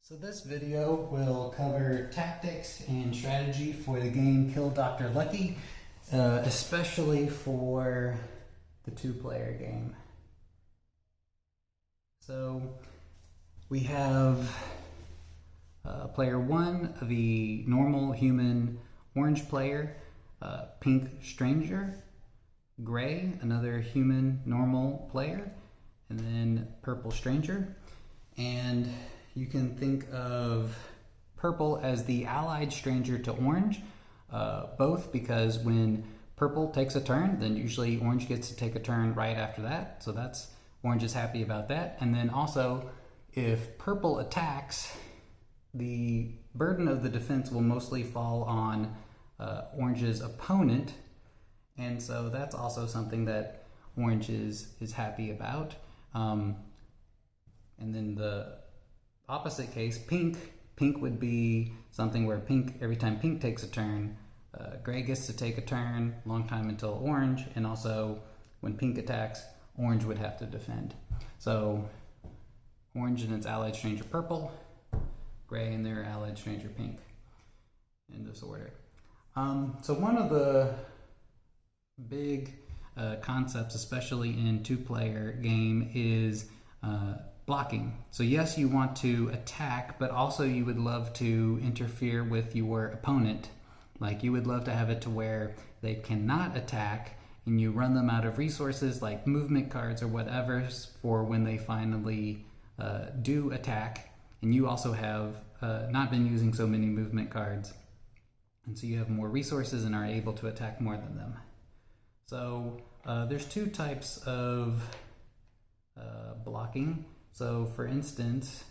So this video will cover tactics and strategy for the game Kill Dr. Lucky, especially for the two-player game. So we have player one, the normal human orange player, pink stranger, gray, another human normal player, and then purple stranger. And you can think of purple as the allied stranger to orange, both because when purple takes a turn, then usually orange gets to take a turn right after that. So that's orange is happy about that. And then also, if purple attacks, the burden of the defense will mostly fall on orange's opponent. And so that's also something that orange is happy about. And then the opposite case, pink would be something where pink, every time pink takes a turn, gray gets to take a turn, long time until orange, and also when pink attacks, orange would have to defend. So orange and its allied stranger purple, gray and their allied stranger pink, in this order. So one of the big concepts, especially in two-player game, is blocking. So yes, you want to attack, but also you would love to interfere with your opponent. Like you would love to have it to where they cannot attack and you run them out of resources like movement cards or whatever for when they finally do attack. And you also have not been using so many movement cards. And so you have more resources and are able to attack more than them. So there's two types of blocking. So for instance,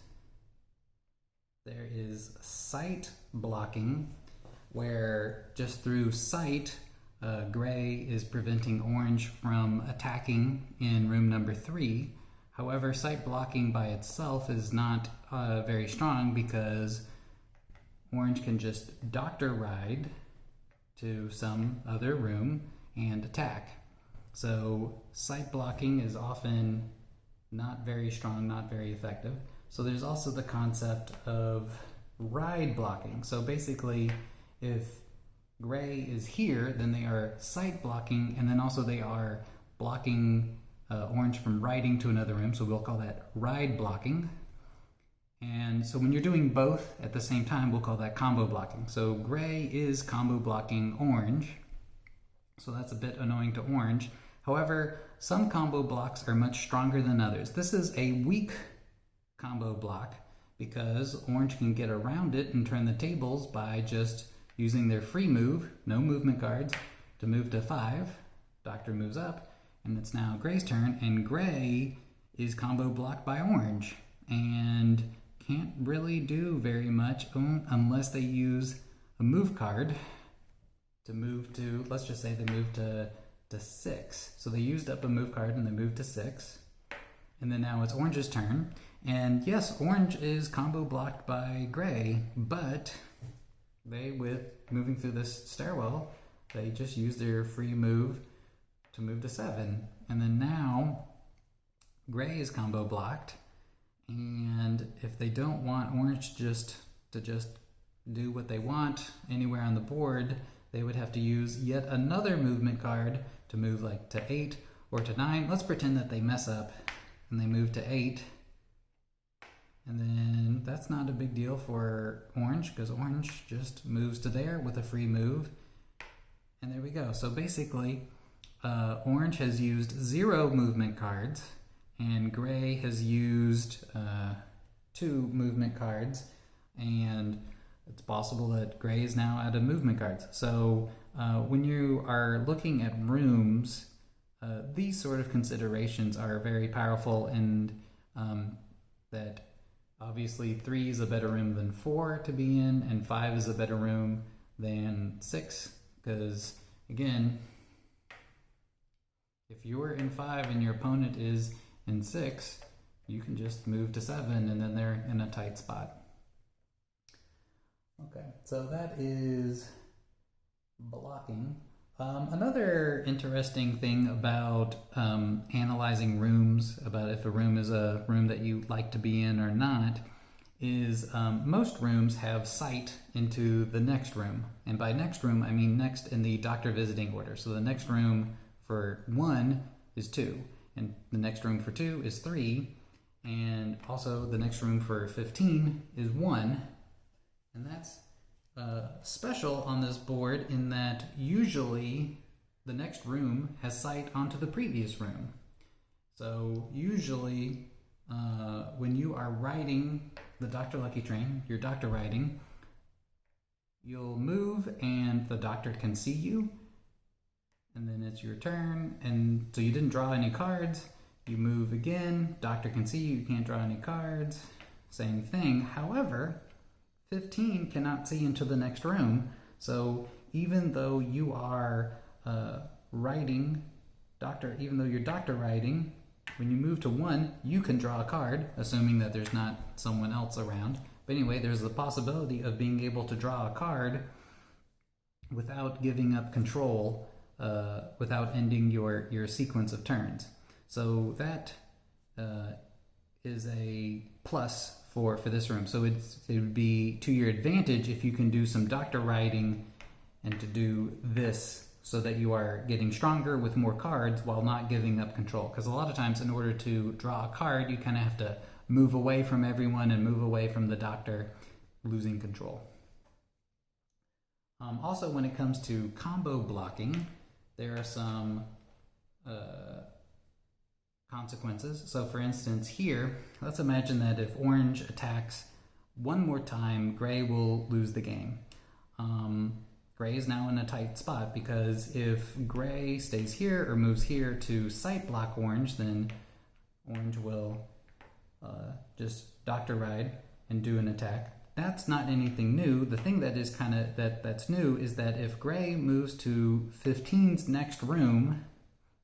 there is sight blocking, where just through sight, gray is preventing orange from attacking in room number 3. However, sight blocking by itself is not very strong because orange can just doctor ride to some other room and attack. So sight blocking is often not very strong, not very effective. So there's also the concept of ride blocking. So basically, if gray is here, then they are sight blocking, and then also they are blocking orange from riding to another room, so we'll call that ride blocking. And so when you're doing both at the same time, we'll call that combo blocking. So gray is combo blocking orange, so that's a bit annoying to orange. However, some combo blocks are much stronger than others. This is a weak combo block because orange can get around it and turn the tables by just using their free move, no movement cards, to move to 5. Doctor moves up, and it's now gray's turn, and gray is combo blocked by orange and can't really do very much unless they use a move card to move to, let's just say they move to 6. So they used up a move card and they moved to 6. And then now it's orange's turn. And yes, orange is combo blocked by gray, but they, with moving through this stairwell, they just use their free move to move to 7. And then now gray is combo blocked. And if they don't want orange to just do what they want anywhere on the board, they would have to use yet another movement card to move like to 8 or to 9. Let's pretend that they mess up and they move to 8. And then that's not a big deal for orange because orange just moves to there with a free move. And there we go. So basically, orange has used 0 movement cards and gray has used 2 movement cards, and it's possible that gray is now out of movement cards. So when you are looking at rooms, these sort of considerations are very powerful, and that obviously 3 is a better room than 4 to be in, and 5 is a better room than 6, because again, if you're in 5 and your opponent is in 6, you can just move to 7 and then they're in a tight spot. Okay, so that is blocking. Another interesting thing about analyzing rooms, about if a room is a room that you like to be in or not, is most rooms have sight into the next room. And by next room, I mean next in the doctor visiting order. So the next room for 1 is 2, and the next room for 2 is 3, and also the next room for 15 is 1. And that's special on this board in that usually the next room has sight onto the previous room. So usually when you are riding the Dr. Lucky train, your doctor riding, you'll move and the doctor can see you, and then it's your turn, and so you didn't draw any cards. You move again, doctor can see you, you can't draw any cards. Same thing. However, 15 cannot see into the next room, so even though you are even though you're doctor riding, when you move to 1, you can draw a card, assuming that there's not someone else around. But anyway, there's the possibility of being able to draw a card without giving up control, without ending your sequence of turns. So that is a plus for this room. So it would be to your advantage if you can do some doctor riding and to do this, so that you are getting stronger with more cards while not giving up control. Because a lot of times in order to draw a card, you kind of have to move away from everyone and move away from the doctor, losing control. Also, when it comes to combo blocking, there are some consequences. So for instance here, let's imagine that if orange attacks one more time, gray will lose the game. Gray is now in a tight spot because if gray stays here or moves here to sight block orange, then orange will just doctor ride and do an attack. That's not anything new. The thing that is that's new is that if gray moves to 15's next room,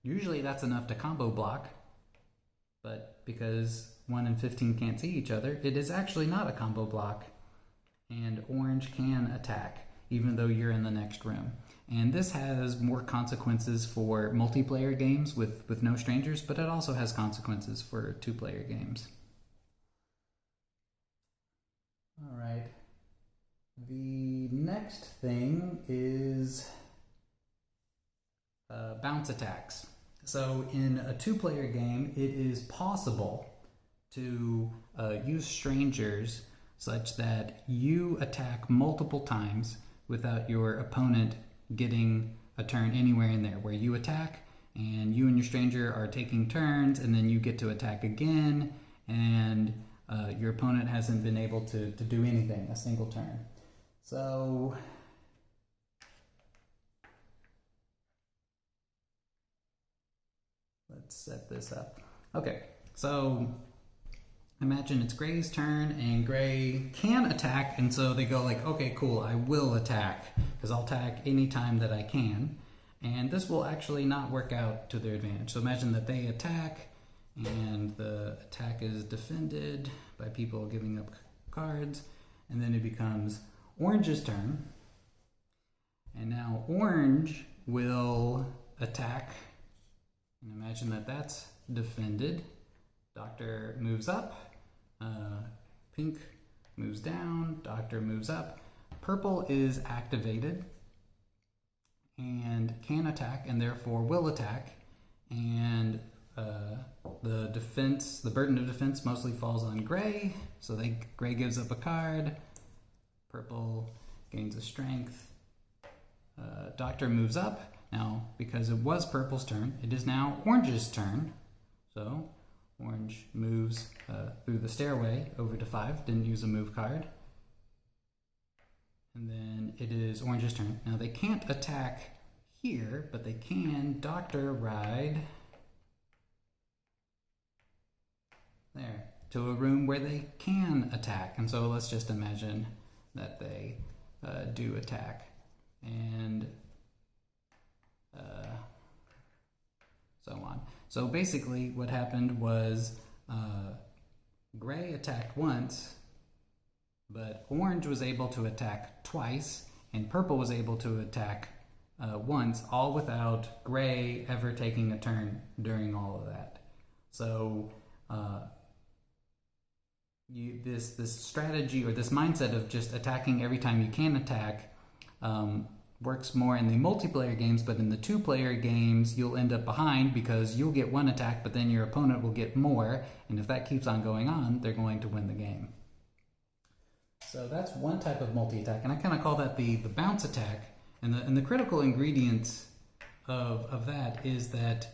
usually that's enough to combo block, but because 1 and 15 can't see each other, it is actually not a combo block, and orange can attack even though you're in the next room. And this has more consequences for multiplayer games with no strangers, but it also has consequences for 2-player games. All right. The next thing is bounce attacks. So in a 2-player game, it is possible to use strangers such that you attack multiple times without your opponent getting a turn anywhere in there, where you attack and you and your stranger are taking turns, and then you get to attack again, and your opponent hasn't been able to do anything, a single turn. So let's set this up. Okay, so imagine it's Gray's turn, and Gray can attack, and so they go like, okay, cool, I will attack, because I'll attack any time that I can. And this will actually not work out to their advantage. So imagine that they attack, and the attack is defended by people giving up cards, and then it becomes Orange's turn. And now Orange will attack, and imagine that that's defended. Doctor moves up. Pink moves down, doctor moves up. Purple is activated and can attack, and therefore will attack. And the burden of defense mostly falls on gray. So gray gives up a card. Purple gains a strength. Doctor moves up. Now, because it was purple's turn, it is now orange's turn. So orange moves through the stairway over to 5, didn't use a move card. And then it is orange's turn. Now they can't attack here, but they can doctor ride there to a room where they can attack. And so let's just imagine that they do attack. And so on. So basically what happened was gray attacked once, but orange was able to attack twice, and purple was able to attack once, all without gray ever taking a turn during all of that. So this strategy or this mindset of just attacking every time you can attack works more in the multiplayer games, but in the two-player games you'll end up behind because you'll get one attack, but then your opponent will get more, and if that keeps on going on, they're going to win the game. So that's one type of multi-attack, and I kind of call that the bounce attack. And the critical ingredient of that is that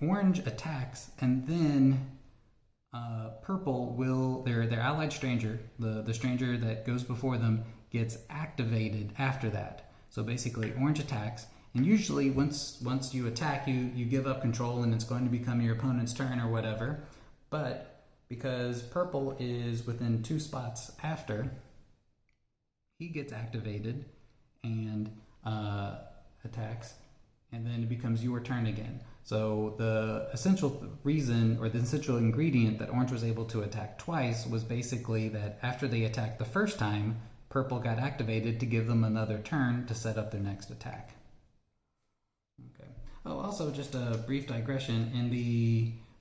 orange attacks, and then purple will, their allied stranger, the stranger that goes before them, gets activated after that. So basically orange attacks, and usually once you attack, you give up control and it's going to become your opponent's turn or whatever. But because purple is within 2 spots after, he gets activated and attacks, and then it becomes your turn again. So the essential reason, or the essential ingredient that orange was able to attack twice, was basically that after they attacked the first time, purple got activated to give them another turn to set up their next attack. Okay. Oh, also just a brief digression.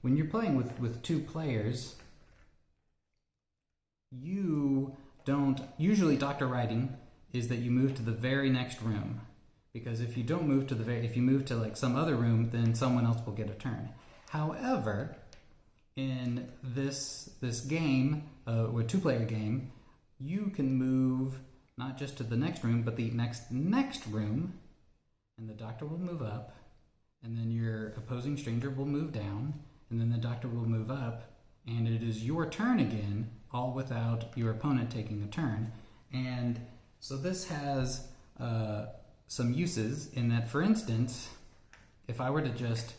When you're playing with 2 players, you don't, usually doctor writing is that you move to the very next room. Because if you don't move to if you move to like some other room, then someone else will get a turn. However, in this game, or 2-player game, you can move not just to the next room, but the next room, and the doctor will move up, and then your opposing stranger will move down, and then the doctor will move up, and it is your turn again, all without your opponent taking a turn. And so this has some uses in that, for instance, if I were to just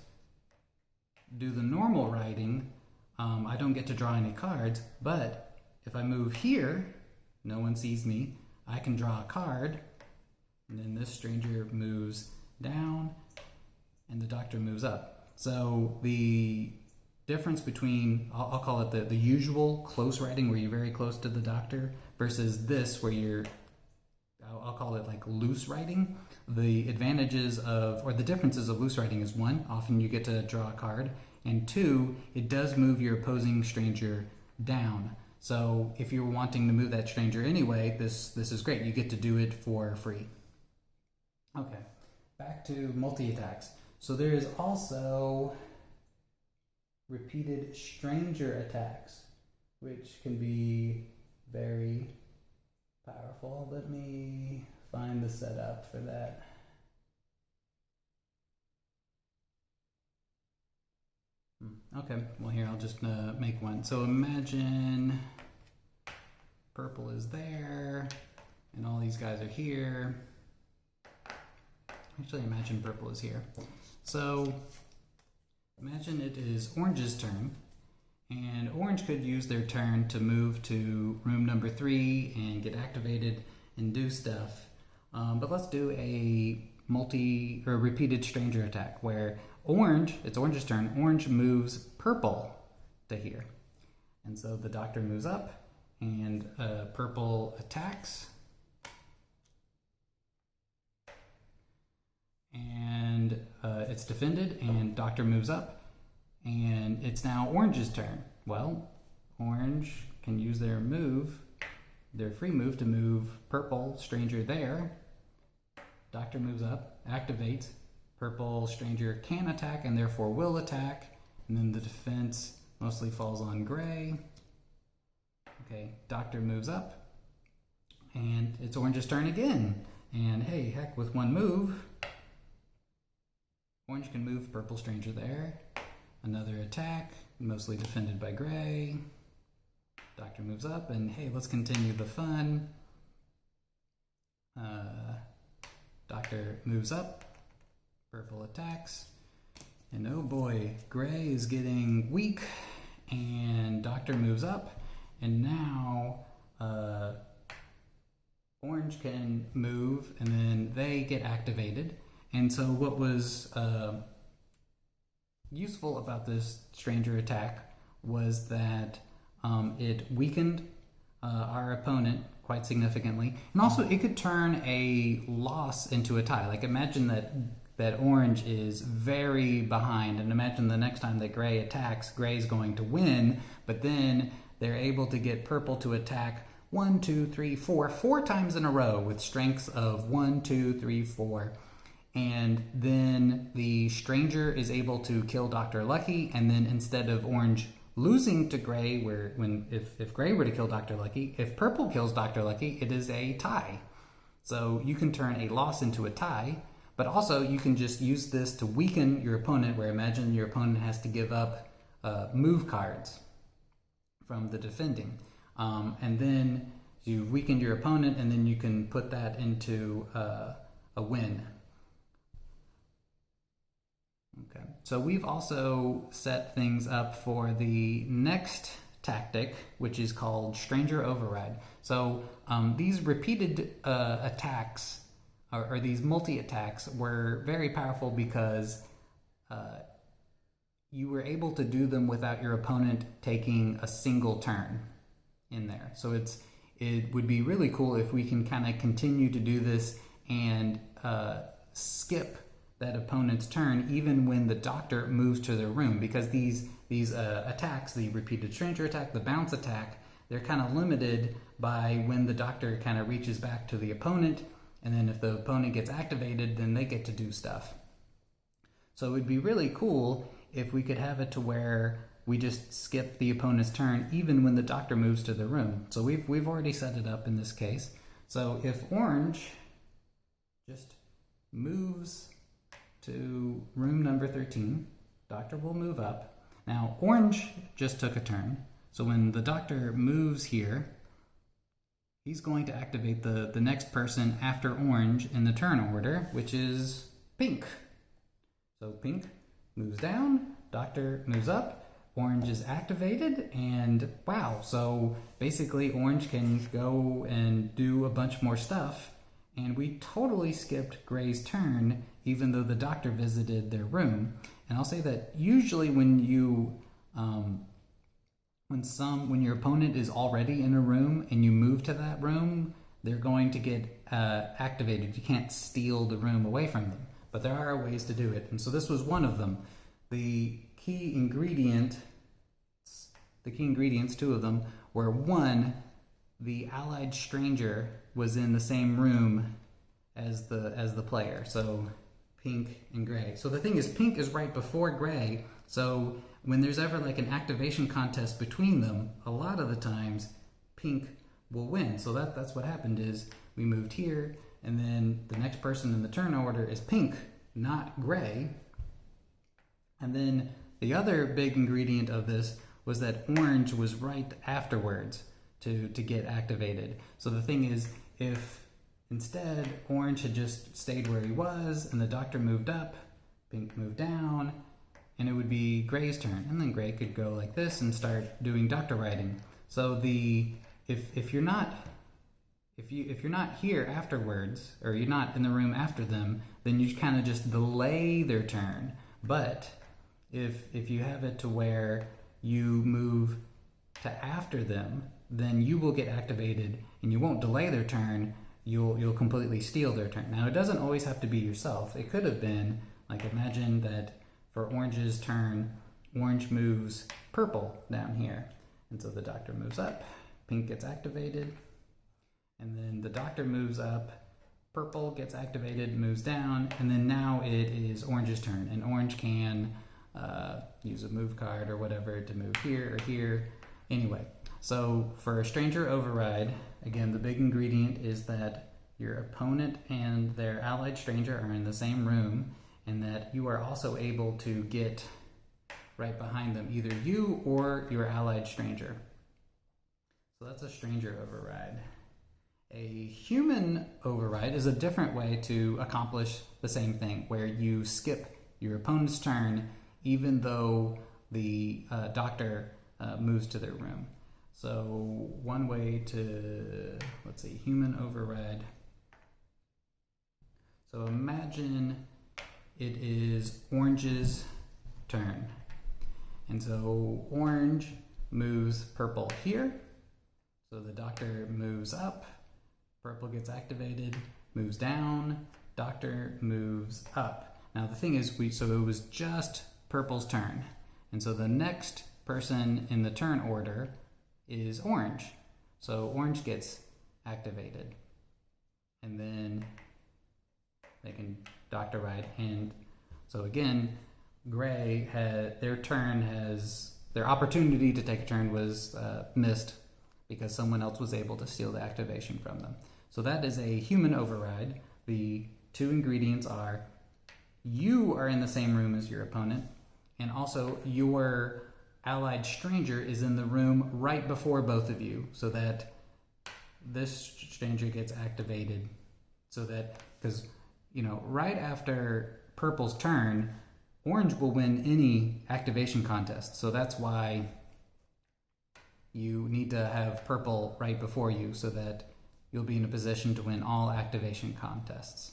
do the normal writing, I don't get to draw any cards, but if I move here, no one sees me, I can draw a card, and then this stranger moves down, and the doctor moves up. So the difference between, I'll call it the usual close writing where you're very close to the doctor, versus this where you're, I'll call it like loose writing. The advantages of, or the differences of loose writing is 1, often you get to draw a card, and 2, it does move your opposing stranger down. So if you're wanting to move that stranger anyway, this is great. You get to do it for free. Okay, back to multi-attacks. So there is also repeated stranger attacks, which can be very powerful. Let me find the setup for that. Okay, well here I'll just make one. So imagine purple is there, and all these guys are here. Actually, imagine purple is here. So imagine it is orange's turn, and orange could use their turn to move to room number 3 and get activated and do stuff. But let's do a repeated stranger attack where it's orange's turn, orange moves purple to here. And so the doctor moves up, and purple attacks. And it's defended, and doctor moves up, and it's now orange's turn. Well, orange can use their free move to move purple stranger there. Doctor moves up, activates. Purple stranger can attack and therefore will attack, and then the defense mostly falls on gray. Okay, doctor moves up, and it's orange's turn again. And hey, heck, with 1 move, orange can move purple stranger there. Another attack, mostly defended by gray. Doctor moves up, and hey, let's continue the fun. Doctor moves up, purple attacks, and oh boy, gray is getting weak, and doctor moves up, and now orange can move, and then they get activated. And so what was useful about this stranger attack was that it weakened our opponent quite significantly, and also it could turn a loss into a tie. Like imagine that orange is very behind, and imagine the next time that gray attacks, gray's going to win, but then they're able to get purple to attack 1, 2, 3, 4, 4 times in a row with strengths of 1, 2, 3, 4. And then the stranger is able to kill Dr. Lucky, and then instead of orange losing to gray, if gray were to kill Dr. Lucky, if purple kills Dr. Lucky, it is a tie. So you can turn a loss into a tie, but also you can just use this to weaken your opponent, where imagine your opponent has to give up move cards from the defending. And then you've weakened your opponent, and then you can put that into a win. Okay, so we've also set things up for the next tactic, which is called Stranger Override. So these repeated attacks, or these multi-attacks, were very powerful because you were able to do them without your opponent taking a single turn in there. So it would be really cool if we can kind of continue to do this and skip that opponent's turn even when the doctor moves to their room, because these attacks, the repeated stranger attack, the bounce attack, they're kind of limited by when the doctor kind of reaches back to the opponent, and then if the opponent gets activated, then they get to do stuff. So it would be really cool if we could have it to where we just skip the opponent's turn even when the doctor moves to the room. So we've already set it up in this case. So if orange just moves to room number 13, doctor will move up. Now orange just took a turn, so when the doctor moves here, he's going to activate the next person after orange in the turn order, which is pink. So pink moves down, doctor moves up, orange is activated, and wow, so basically orange can go and do a bunch more stuff, and we totally skipped gray's turn even though the doctor visited their room. And I'll say that usually when you when your opponent is already in a room and you move to that room, they're going to get activated. You can't steal the room away from them, but there are ways to do it, and so this was one of them. The key ingredients, two of them, were one, the allied stranger was in the same room as the player, so pink and gray. So the thing is, pink is right before gray, so when there's ever like an activation contest between them, a lot of the times pink will win. So that's what happened, is we moved here, and then the next person in the turn order is pink, not gray. And then the other big ingredient of this was that orange was right afterwards to get activated. So the thing is, if instead orange had just stayed where he was and the doctor moved up, pink moved down, and it would be gray's turn, and then gray could go like this and start doing doctor writing. So if you're not here afterwards, or you're not in the room after them, then you kind of just delay their turn. But if you have it to where you move to after them, then you will get activated and you won't delay their turn. You'll completely steal their turn. Now, it doesn't always have to be yourself. It could have been, like, imagine that for orange's turn, orange moves purple down here, and so the doctor moves up, pink gets activated, and then the doctor moves up, purple gets activated, moves down, and then now it is orange's turn, and orange can use a move card or whatever to move here or here. Anyway, so for a stranger override, again, the big ingredient is that your opponent and their allied stranger are in the same room, and that you are also able to get right behind them, either you or your allied stranger. So that's a stranger override. A human override is a different way to accomplish the same thing, where you skip your opponent's turn even though the doctor moves to their room. So one way to, let's see, human override. So imagine it is orange's turn. And so orange moves purple here. So the doctor moves up, purple gets activated, moves down, doctor moves up. Now the thing is, so it was just purple's turn. And so the next person in the turn order is orange. So orange gets activated. And then they can doctor ride. And so again, gray had their opportunity to take a turn was missed because someone else was able to steal the activation from them. So that is a human override. The two ingredients are you are in the same room as your opponent, and also your allied stranger is in the room right before both of you, so that this stranger gets activated. So that, because, right after purple's turn, orange will win any activation contest. So that's why you need to have purple right before you so that you'll be in a position to win all activation contests.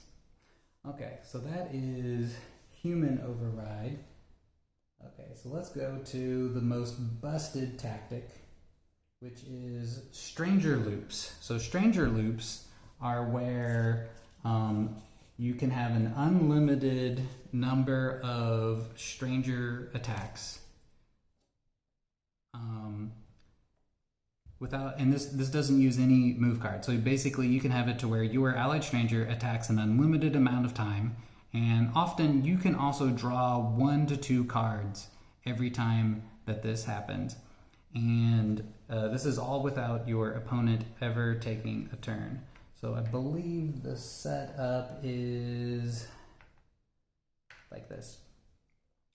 Okay, so that is human override. Okay, so let's go to the most busted tactic, which is stranger loops. So stranger loops are where you can have an unlimited number of stranger attacks. And this doesn't use any move card. So basically you can have it to where your allied stranger attacks an unlimited amount of time, and often you can also draw 1 to 2 cards every time that this happens. And this is all without your opponent ever taking a turn. So I believe the setup is like this.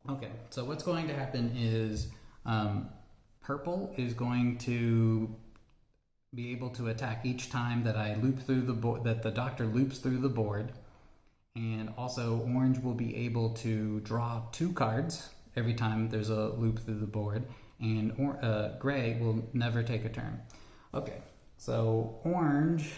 Okay, so what's going to happen is purple is going to be able to attack each time that I loop through the board, that the doctor loops through the board. And also orange will be able to draw 2 cards every time there's a loop through the board. And gray will never take a turn. Okay, so orange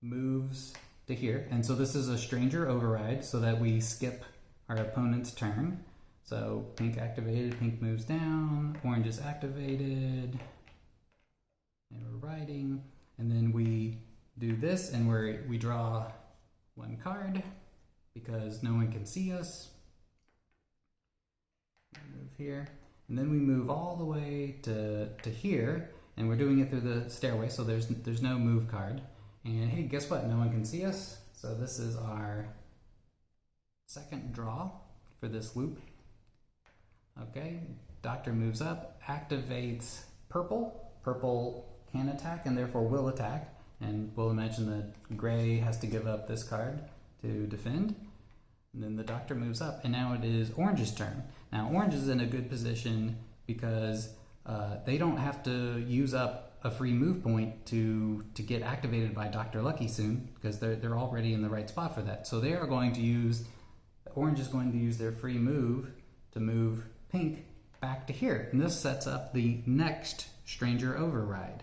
moves to here. And so this is a stranger override so that we skip our opponent's turn. So pink activated, pink moves down, orange is activated, and we're riding. And then we do this and we draw 1 card because no one can see us. Move here. And then we move all the way to here, and we're doing it through the stairway, so there's no move card. And hey, guess what? No one can see us. So this is our second draw for this loop. Okay, doctor moves up, activates purple. Purple can attack and therefore will attack. And we'll imagine that gray has to give up this card to defend. And then the doctor moves up, and now it is orange's turn. Now orange is in a good position because they don't have to use up a free move point to get activated by Dr. Lucky soon, because they're already in the right spot for that. So they are going to use, orange is going to use their free move to move pink back to here. And this sets up the next stranger override.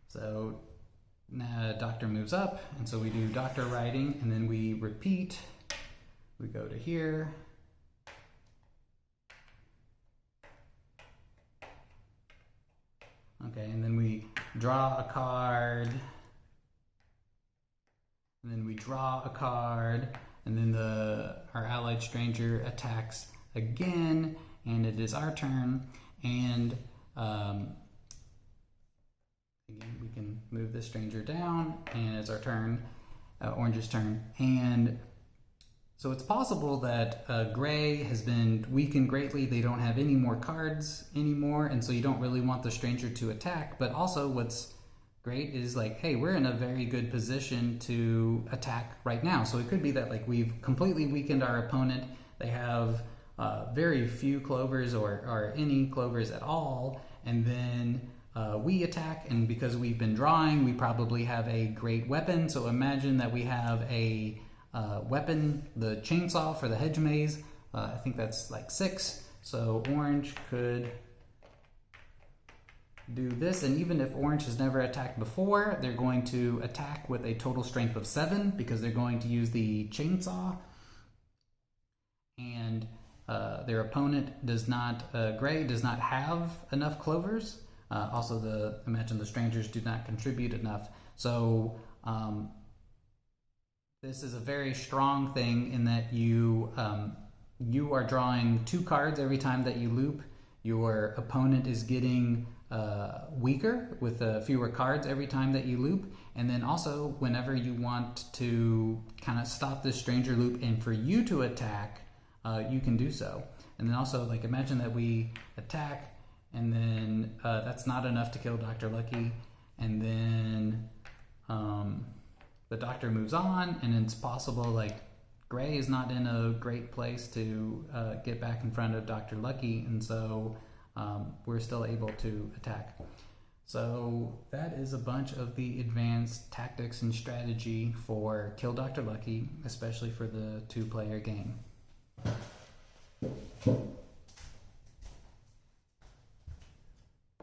So now doctor moves up, and so we do doctor riding, and then we repeat. We go to here. Okay, and then we draw a card. And then we draw a card, and then our allied stranger attacks again, and it is our turn. And again, we can move this stranger down, and it's our turn, orange's turn. And so it's possible that gray has been weakened greatly. They don't have any more cards anymore, and so you don't really want the stranger to attack. But also what's great is like, hey, we're in a very good position to attack right now. So it could be that like we've completely weakened our opponent. They have very few clovers or any clovers at all, and then we attack, and because we've been drawing, we probably have a great weapon. So imagine that we have a weapon, the chainsaw for the hedge maze. I think that's like 6. So orange could do this, and even if orange has never attacked before, they're going to attack with a total strength of 7 because they're going to use the chainsaw. And their opponent does not, gray does not have enough clovers. Also, imagine the strangers do not contribute enough. So this is a very strong thing in that you are drawing 2 cards every time that you loop. your opponent is getting weaker with fewer cards every time that you loop. And then also, whenever you want to kind of stop this stranger loop and for you to attack, you can do so. And then also, like, imagine that we attack, and then that's not enough to kill Dr. Lucky, and then the doctor moves on, and it's possible, like, Gray is not in a great place to get back in front of Dr. Lucky, and so we're still able to attack. So that is a bunch of the advanced tactics and strategy for Kill Dr. Lucky, especially for the 2-player game.